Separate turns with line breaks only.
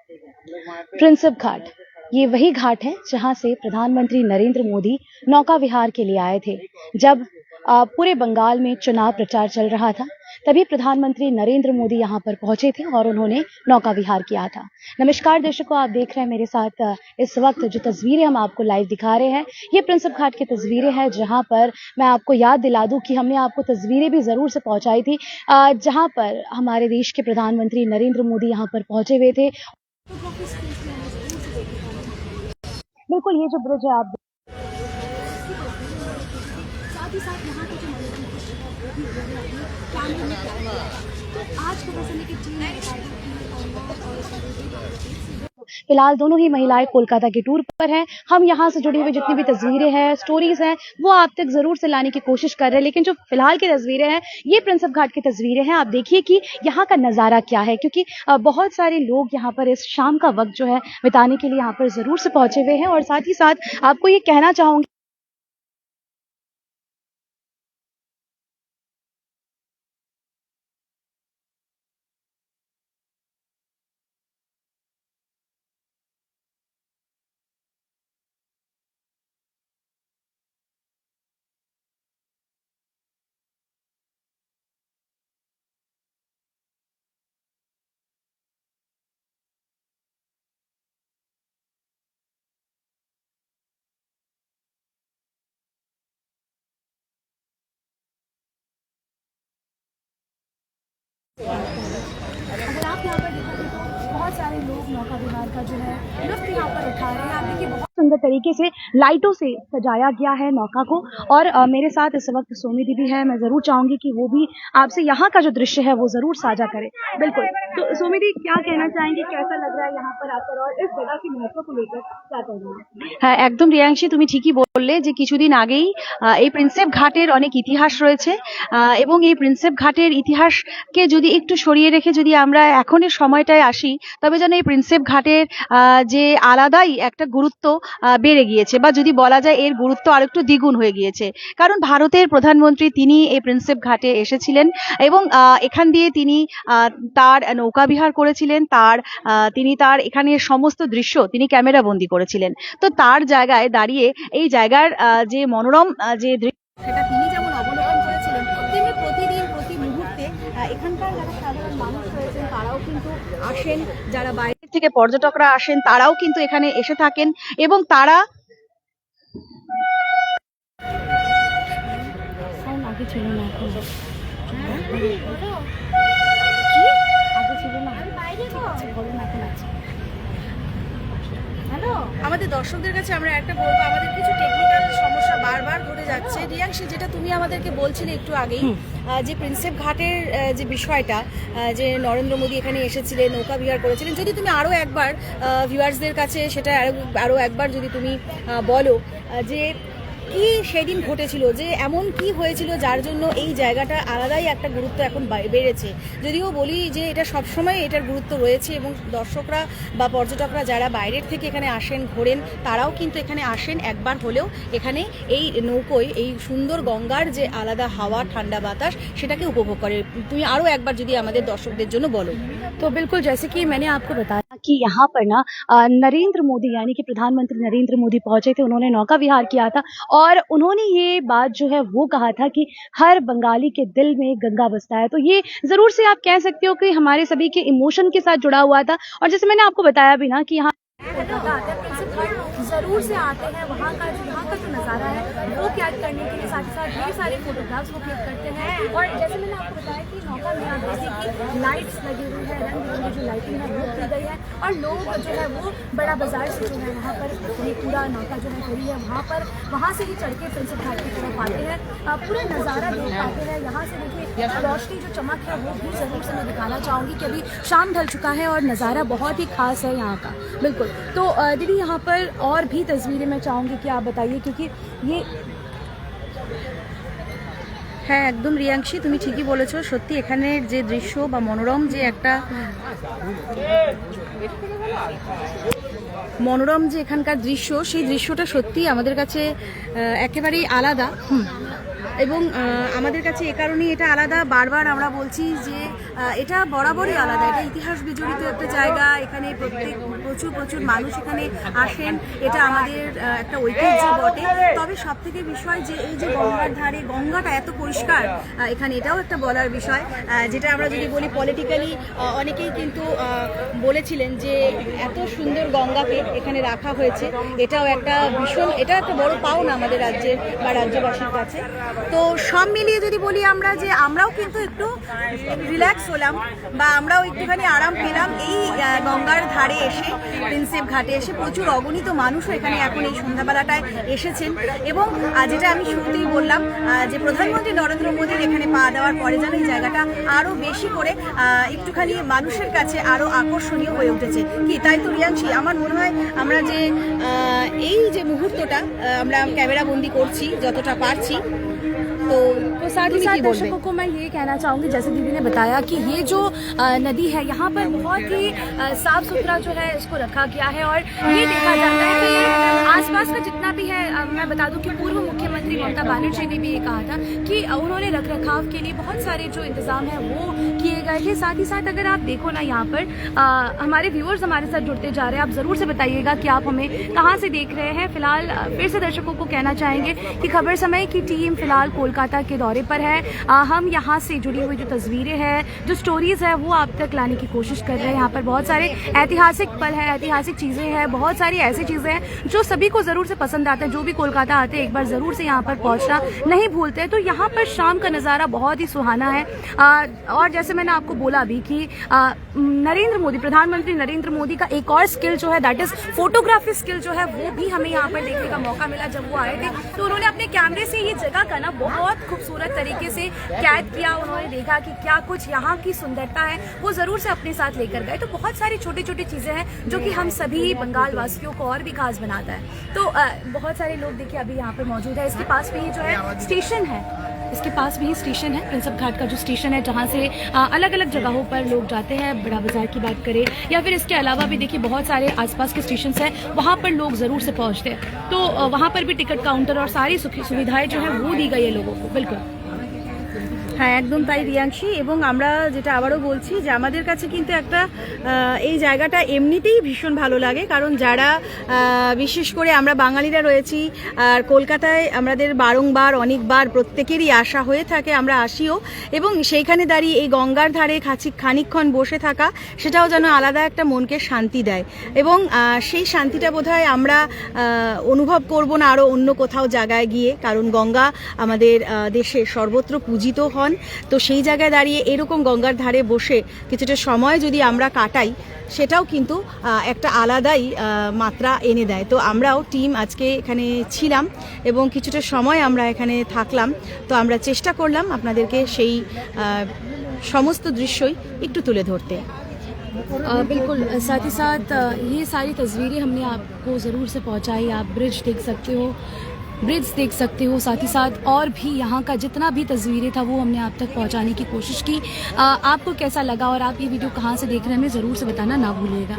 Prinsep घाट, ये वही घाट है जहां से प्रधानमंत्री नरेंद्र मोदी नौका विहार के लिए आए थे। जब पूरे बंगाल में चुनाव प्रचार चल रहा था, तभी प्रधानमंत्री नरेंद्र मोदी यहां पर पहुंचे थे और उन्होंने नौका विहार किया था। नमस्कार दर्शकों, आप देख रहे हैं मेरे साथ इस वक्त जो तस्वीरें हम आपको लाइव दिखा रहे हैं, ये प्रिंसेप घाट की तस्वीरें हैं, जहां पर मैं आपको याद दिला दूं कि हमने आपको तस्वीरें भी जरूर से पहुंचाई थी, जहां पर हमारे देश के प्रधानमंत्री नरेंद्र मोदी यहां पर पहुंचे हुए थे। बिल्कुल, ये जो ब्रिज है आप साथ ही साथ यहाँ का जो आज को फिलहाल दोनों ही महिलाएं कोलकाता के टूर पर हैं। हम यहाँ से जुड़ी हुई जितनी भी तस्वीरें हैं, स्टोरीज हैं, वो आप तक जरूर से लाने की कोशिश कर रहे हैं। लेकिन जो फिलहाल की तस्वीरें हैं, ये प्रिंसेप घाट की तस्वीरें हैं। आप देखिए कि यहाँ का नज़ारा क्या है, क्योंकि बहुत सारे लोग यहाँ पर इस शाम का वक्त जो है बिताने के लिए यहाँ पर जरूर से पहुंचे हुए हैं। और साथ ही साथ आपको ये कहना चाहूंगी अगर आप यहाँ पर देखेंगे तो बहुत सारे लोग नौका विहार का जो है लुत्फ यहाँ पर उठा रहे हैं। आप देखिए बहुत सुंदर तरीके से लाइटों से सजाया गया है नौका को। और मेरे साथ इस वक्त सोमी दीदी है, मैं जरूर चाहूंगी कि वो भी आपसे यहाँ का जो दृश्य है वो जरूर साझा करें। बिल्कुल, तो सोमी दीदी क्या कहना चाहेंगे, कैसा लग रहा है यहाँ पर आकर और इस जगह की महत्व को लेकर क्या कहना है?
একদম রিয়াংশী, তুমি ঠিকই বললে যে কিছুদিন আগেই এই প্রিন্সেপ ঘাটের অনেক ইতিহাস রয়েছে এবং এই প্রিন্সেপ ঘাটের ইতিহাসকে যদি একটু সরিয়ে রেখে যদি আমরা এখনের সময়টায় আসি, তবে যেন এই প্রিন্সেপ ঘাটের যে আলাদাই একটা গুরুত্ব বেড়ে গিয়েছে, বা যদি বলা যায় এর গুরুত্ব আরেকটু দ্বিগুণ হয়ে গিয়েছে। কারণ ভারতের প্রধানমন্ত্রী তিনি এই প্রিন্সেপ ঘাটে এসেছিলেন এবং এখান দিয়ে তিনি তার নৌকা বিহার করেছিলেন, তিনি তার এখানে সমস্ত দৃশ্য তিনি ক্যামেরা বন্দি করেছিলেন। তো তার জায়গায় দাঁড়িয়ে এই জায়গার যে মনোরম যে দৃশ্য সেটা তিনি যেমন অবলোকন করেছিলেন, তেমনি প্রতিদিন প্রতি মুহূর্তে এখানকার যারা সাধারণ মানুষ রয়েছেন তারাও কিন্তু আসেন, যারা বাইরে থেকে পর্যটকরা আসেন তারাও কিন্তু এখানে এসে থাকেন এবং তারা আগে ছিল না, এখন আগে ছিল না, বলো না, এখন আছে।
আমাদের দর্শকদের কাছে আমরা একটা বলবো, আমাদের কিছু টেকনিক্যাল সমস্যা বারবার ঘটে যাচ্ছে। রিয়াংশী, যেটা তুমি আমাদেরকে বলছিলে একটু আগেই, যে প্রিন্সেপ ঘাটের যে বিষয়টা, যে নরেন্দ্র মোদী এখানে এসেছিলেন, নৌকা বিহার করেছিলেন, যদি তুমি আরও একবার ভিউয়ার্সদের কাছে সেটা আরও একবার যদি তুমি বলো যে কি সেদিন ঘটেছিল, যে এমন কি হয়েছিল যার জন্য এই জায়গাটা আলাদাই একটা গুরুত্ব এখন বেড়েছে। যদিও বলি যে এটা সবসময় এটার গুরুত্ব রয়েছে এবং দর্শকরা বা পর্যটকরা যারা বাইরের থেকে এখানে আসেন, ঘোরেন, তারাও কিন্তু এখানে আসেন একবার হলেও এখানে এই নৌকোয় এই সুন্দর গঙ্গার যে আলাদা হাওয়া, ঠান্ডা বাতাস, সেটাকে উপভোগ করে। তুমি আরও একবার যদি আমাদের দর্শকদের জন্য বলো।
तो बिल्कुल, जैसे कि मैंने आपको बताया कि यहाँ पर ना नरेंद्र मोदी यानी कि प्रधानमंत्री नरेंद्र मोदी पहुंचे थे, उन्होंने नौका विहार किया था और उन्होंने ये बात जो है वो कहा था कि हर बंगाली के दिल में गंगा बसता है। तो ये जरूर से आप कह सकते हो कि हमारे सभी के इमोशन के साथ जुड़ा हुआ था। और जैसे मैंने आपको बताया भी ना कि यहाँ जरूर से आते हैं, वहाँ का जो नज़ारा है वो कैद करने के लिए, साथ ही साथ ढेर सारे फोटोग्राफ्स वो क्लिक करते हैं। और जैसे मैंने आपको बताया कि नौका में आप देखिए कि लाइट्स लगी हुई है, रंग बिरंगी जो लाइटिंग है वो की गई है और लोग जो है वो बड़ा बाजार से जो है वहाँ पर ये पूरा नौका जो है खड़ी है, वहाँ से ही चढ़ के प्रिंसेप घाट की तरफ आते हैं, पूरा नज़ारा देख पाते हैं। यहाँ से देखिए रोशनी जो चमक है वो भी ज़रूर से मैं दिखाना चाहूँगी कि अभी शाम ढल चुका है और नज़ारा बहुत ही खास है यहाँ का। बिल्कुल, तो दीदी यहाँ पर और भी तस्वीरें मैं चाहूँगी कि आप बताइए, क्योंकि ये
হ্যাঁ একদম রিয়াংশী, তুমি ঠিকই বলেছো। সত্যি এখানের যে দৃশ্য বা মনোরম যে একটা মনোরম যে এখানকার দৃশ্য, সেই দৃশ্যটা সত্যি আমাদের কাছে একেবারেই আলাদা। এবং আমাদের কাছে এ কারণেই এটা আলাদা, বারবার আমরা বলছি যে
এটা বরাবরই আলাদা, এটা ইতিহাস বিজড়িত একটা জায়গা। এখানে প্রচুর মানুষ এখানে আসেন, এটা আমাদের একটা ঐতিহ্য বটে। তবে সব থেকে বিষয় যে এই যে গঙ্গার ধারে, গঙ্গাটা এত পরিষ্কার, এখানে এটাও একটা বলার বিষয়। যেটা আমরা যদি বলি পলিটিক্যালি, অনেকেই কিন্তু বলেছিলেন যে এত সুন্দর গঙ্গাকে এখানে রাখা হয়েছে, এটাও একটা ভীষণ, এটা একটা বড় পাওনা আমাদের রাজ্যের বা রাজ্যবাসীর কাছে। তো সব মিলিয়ে যদি বলি আমরা, যে আমরাও কিন্তু একটু রিল্যাক্স হলাম বা আমরাও একটুখানি আরাম পেলাম এই গঙ্গার ধারে এসে, প্রিন্সেপ ঘাটে এসে। প্রচুর অগণিত মানুষও এখানে এখন এই সন্ধ্যাবেলাটায় এসেছেন। এবং যেটা আমি সত্যিই বললাম, যে প্রধানমন্ত্রী নরেন্দ্র মোদীর এখানে পা দেওয়ার পরে যেন এই জায়গাটা আরও বেশি করে একটুখানি মানুষের কাছে আরও আকর্ষণীয় হয়ে উঠেছে। কি তাই তো রিয়াংশী? আমার মনে হয় আমরা যে এই যে মুহূর্তটা আমরা ক্যামেরা বন্দি করছি যতটা পারছি, तो
साथ ही साथ दर्शकों को मैं ये कहना चाहूँगी, जैसे दीदी ने बताया कि ये जो नदी है यहाँ पर बहुत ही साफ सुथरा जो है इसको रखा गया है। और ये देखा जाता है कि आसपास का जितना भी है, मैं बता दूं कि पूर्व मुख्यमंत्री ममता बनर्जी ने भी ये कहा था कि उन्होंने रख रखाव के लिए बहुत सारे जो इंतजाम है वो किए गए थे। साथ ही साथ अगर आप देखो ना, यहाँ पर हमारे व्यूअर्स हमारे साथ जुड़ते जा रहे हैं, आप ज़रूर से बताइएगा कि आप हमें कहाँ से देख रहे हैं। फिलहाल फिर से दर्शकों को कहना चाहेंगे कि खबर समय की टीम फिलहाल कोलकाता के दौरे पर है। हम यहाँ से जुड़ी हुई जो तस्वीरें हैं, जो स्टोरीज है, वो आप तक लाने की कोशिश कर रहे हैं। यहाँ पर बहुत सारे ऐतिहासिक पल है, ऐतिहासिक चीज़ें हैं, बहुत सारी ऐसी चीज़ें हैं जो सभी को ज़रूर से पसंद आते हैं। जो भी कोलकाता आते हैं एक बार ज़रूर से यहाँ पर पहुँचना नहीं भूलते हैं। तो यहाँ पर शाम का नज़ारा बहुत ही सुहाना है। और जैसे मैंने आपको बोला अभी कि नरेंद्र मोदी, प्रधानमंत्री नरेंद्र मोदी का एक और स्किल जो है, दैट इज़ फोटोग्राफी स्किल जो है, वो भी हमें यहाँ पर देखने का मौका मिला। जब वो आए थे तो उन्होंने अपने कैमरे से ये जगह का ना बहुत खूबसूरत तरीके से कैद किया। उन्होंने देखा कि क्या कुछ यहाँ की सुंदरता है, वो ज़रूर से अपने साथ लेकर गए। तो बहुत सारी छोटी छोटी चीज़ें हैं जो कि हम सभी बंगाल वासियों को और भी खास बनाता है। तो बहुत सारे लोग देखिए अभी यहाँ पर मौजूद है। इसके पास में ही जो है स्टेशन है, इसके पास में ही स्टेशन है, प्रिंसेप घाट का जो स्टेशन है, जहाँ से अलग अलग जगहों पर लोग जाते हैं। बड़ा बाजार की बात करें या फिर इसके अलावा भी देखिए बहुत सारे आसपास के स्टेशन हैं, वहाँ पर लोग ज़रूर से पहुँचते हैं। तो वहाँ पर भी टिकट काउंटर और सारी सुविधाएं जो है वो दी गई है लोगों को। बिल्कुल
হ্যাঁ, একদম তাই রিয়াংশী। এবং আমরা যেটা আবারও বলছি যে আমাদের কাছে কিন্তু একটা এই জায়গাটা এমনিতেই ভীষণ ভালো লাগে, কারণ যারা বিশেষ করে আমরা বাঙালিরা রয়েছি আর কলকাতায় আমাদের বারংবার অনেকবার প্রত্যেকেরই আসা হয়ে থাকে, আমরা আসিও। এবং সেইখানে দাঁড়িয়ে এই গঙ্গার ধারে খানিকক্ষণ বসে থাকা, সেটাও যেন আলাদা একটা মনকে শান্তি দেয়। এবং সেই শান্তিটা বোধহয় আমরা অনুভব করব না আরও অন্য কোথাও জায়গায় গিয়ে, কারণ গঙ্গা আমাদের দেশের সর্বত্র পূজিত হন। তো সেই জায়গায় দাঁড়িয়ে এরকম গঙ্গার ধারে বসে কিছুটা সময় যদি আমরা কাটাই, সেটাও কিন্তু একটা আলাদাই মাত্রা এনে দেয়। তো আমরাও টিম আজকে এখানে ছিলাম এবং কিছুটা সময় আমরা এখানে থাকলাম। তো আমরা চেষ্টা করলাম আপনাদেরকে সেই সমস্ত দৃশ্যই একটু তুলে ধরতে।
बिल्कुल, साथ ही साथ ये सारी तस्वीरें हमने आपको ज़रूर से पहुंचाई। आप ब्रिज देख सकते हो, साथ ही साथ और भी यहाँ का जितना भी तस्वीरें था वो हमने आप तक पहुँचाने की कोशिश की। आपको कैसा लगा और आप ये वीडियो कहाँ से देख रहे हैं, हमें ज़रूर से बताना ना भूलिएगा।